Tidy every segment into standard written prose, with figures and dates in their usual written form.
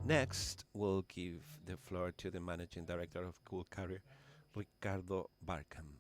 Next, we'll give the floor to the managing director of Cool Carrier, Ricardo Barckahn.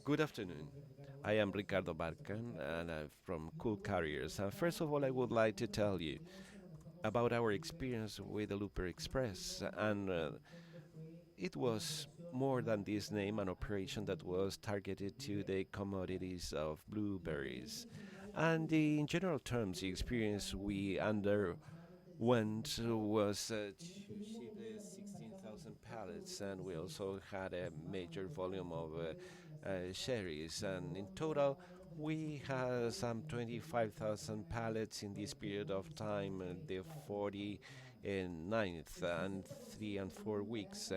Good afternoon. I am Ricardo Barckahn and I'm from Cool Carriers. First of all, I would like to tell you about our experience with the Looper Express. It was more than this name, an operation that was targeted to the commodities of blueberries. In general terms, the experience we underwent was to ship 16,000 pallets, and we also had a major volume of cherries. And in total, we had some 25,000 pallets in this period of time, the 49th and 3 and 4 weeks.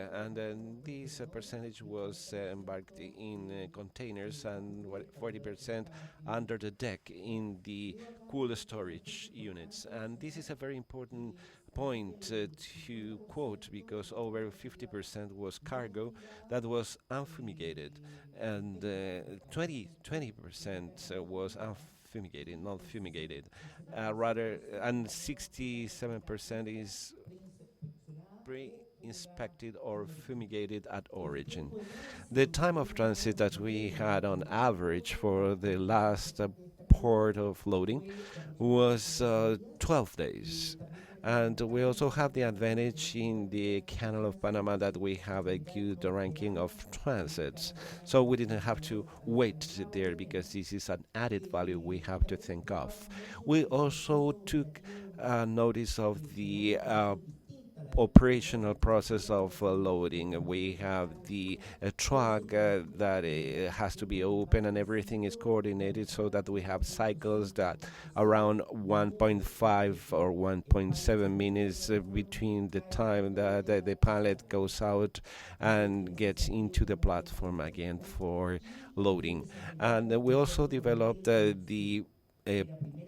This percentage was embarked in containers and 40% under the deck in the cool storage units. And this is a very important point to quote because over 50% was cargo that was unfumigated, and 20% was unfumigated, not fumigated. Rather, and 67% is pre-inspected or fumigated at origin. The time of transit that we had on average for the last port of loading was 12 days. And we also have the advantage in the Canal of Panama that we have a good ranking of transits. So we didn't have to wait there because this is an added value we have to think of. We also took notice of the operational process of loading. We have the truck that has to be open and everything is coordinated so that we have cycles that around 1.5 or 1.7 minutes between the time that the pallet goes out and gets into the platform again for loading. And we also developed the uh,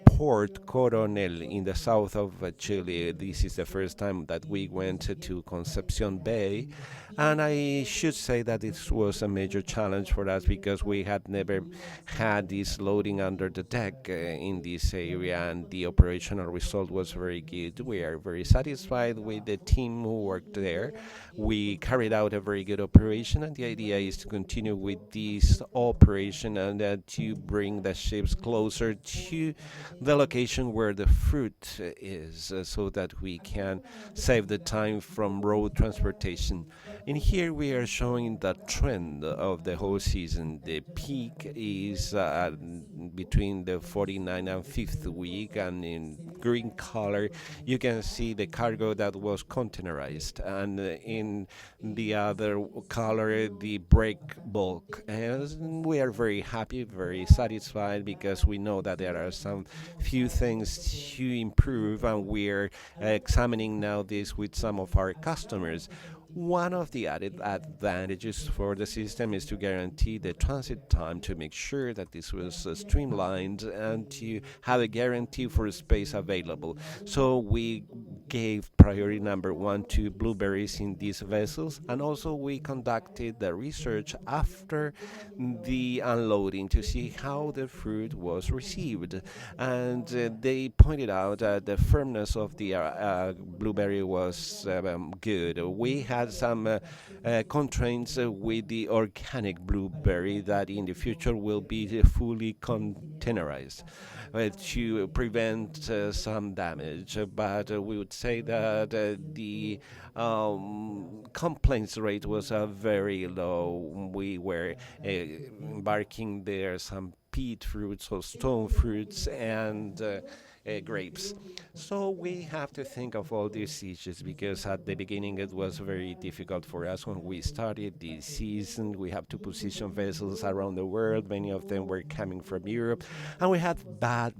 Port Coronel in the south of Chile. This is the first time that we went to Concepcion Bay, and I should say that this was a major challenge for us because we had never had this loading under the deck in this area, and the operational result was very good. We are very satisfied with the team who worked there. We carried out a very good operation, and the idea is to continue with this operation and to bring the ships closer to the location where the fruit is so that we can save the time from road transportation. In here we are showing the trend of the whole season. The peak is between the 49th and 5th week, and in green color you can see the cargo that was containerized, and in the other color the break bulk. And we are very happy, very satisfied because we know that there are some few things to improve, and we're examining now this with some of our customers. One of the added advantages for the system is to guarantee the transit time to make sure that this was streamlined and to have a guarantee for space available. So we gave priority number one to blueberries in these vessels, and also we conducted the research after the unloading to see how the fruit was received. And they pointed out that the firmness of the blueberry was good. We had some constraints with the organic blueberry that in the future will be fully containerized. to prevent some damage. But we would say that the complaints rate was very low. We were embarking there some peat fruits or stone fruits and grapes. So we have to think of all these issues because at the beginning it was very difficult for us when we started the season. We have to position vessels around the world. Many of them were coming from Europe, and we had bad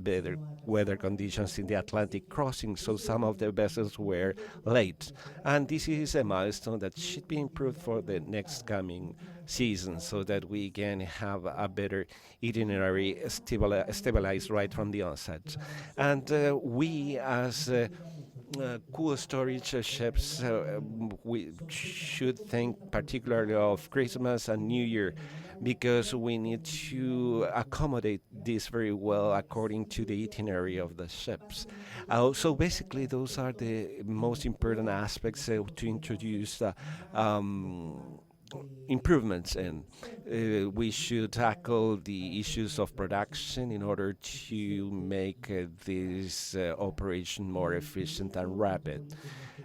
weather conditions in the Atlantic crossing, so some of the vessels were late. And this is a milestone that should be improved for the next coming season so that we can have a better itinerary stabilized right from the onset. And we, as cool storage ships, we should think particularly of Christmas and New Year because we need to accommodate this very well according to the itinerary of the ships. So basically, those are the most important aspects to introduce improvements in. We should tackle the issues of production in order to make this operation more efficient and rapid.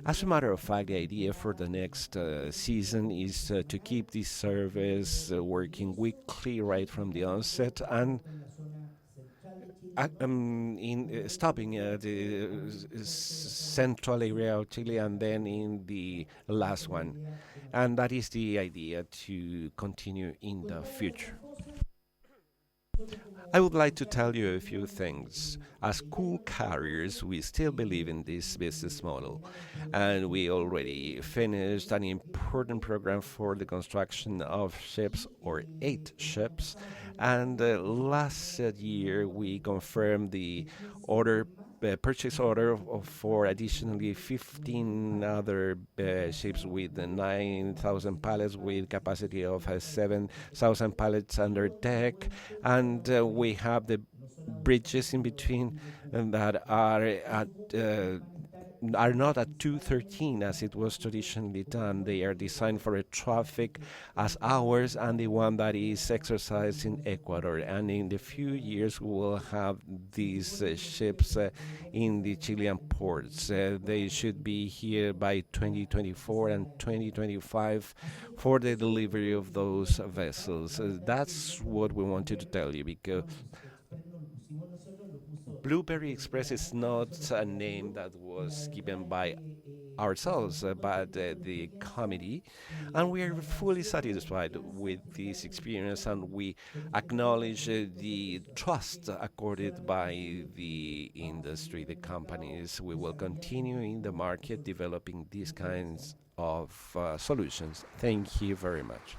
As a matter of fact, the idea for the next season is to keep this service working weekly right from the onset and in stopping the central area of Chile and then in the last one. And that is the idea to continue in the future. I would like to tell you a few things. As cool carriers, we still believe in this business model, and we already finished an important program for the construction of ships, or 8 ships. And last year, we confirmed the order purchase order for additionally 15 other ships with 9,000 pallets with capacity of 7,000 pallets under deck, and we have the bridges in between that are not at 213 as it was traditionally done. They are designed for a traffic as ours and the one that is exercised in Ecuador. And in the few years, we will have these ships in the Chilean ports. They should be here by 2024 and 2025 for the delivery of those vessels. That's what we wanted to tell you because Blueberry Express is not a name that was given by ourselves, but the committee, and we are fully satisfied with this experience, and we acknowledge the trust accorded by the industry, the companies. We will continue in the market developing these kinds of solutions. Thank you very much.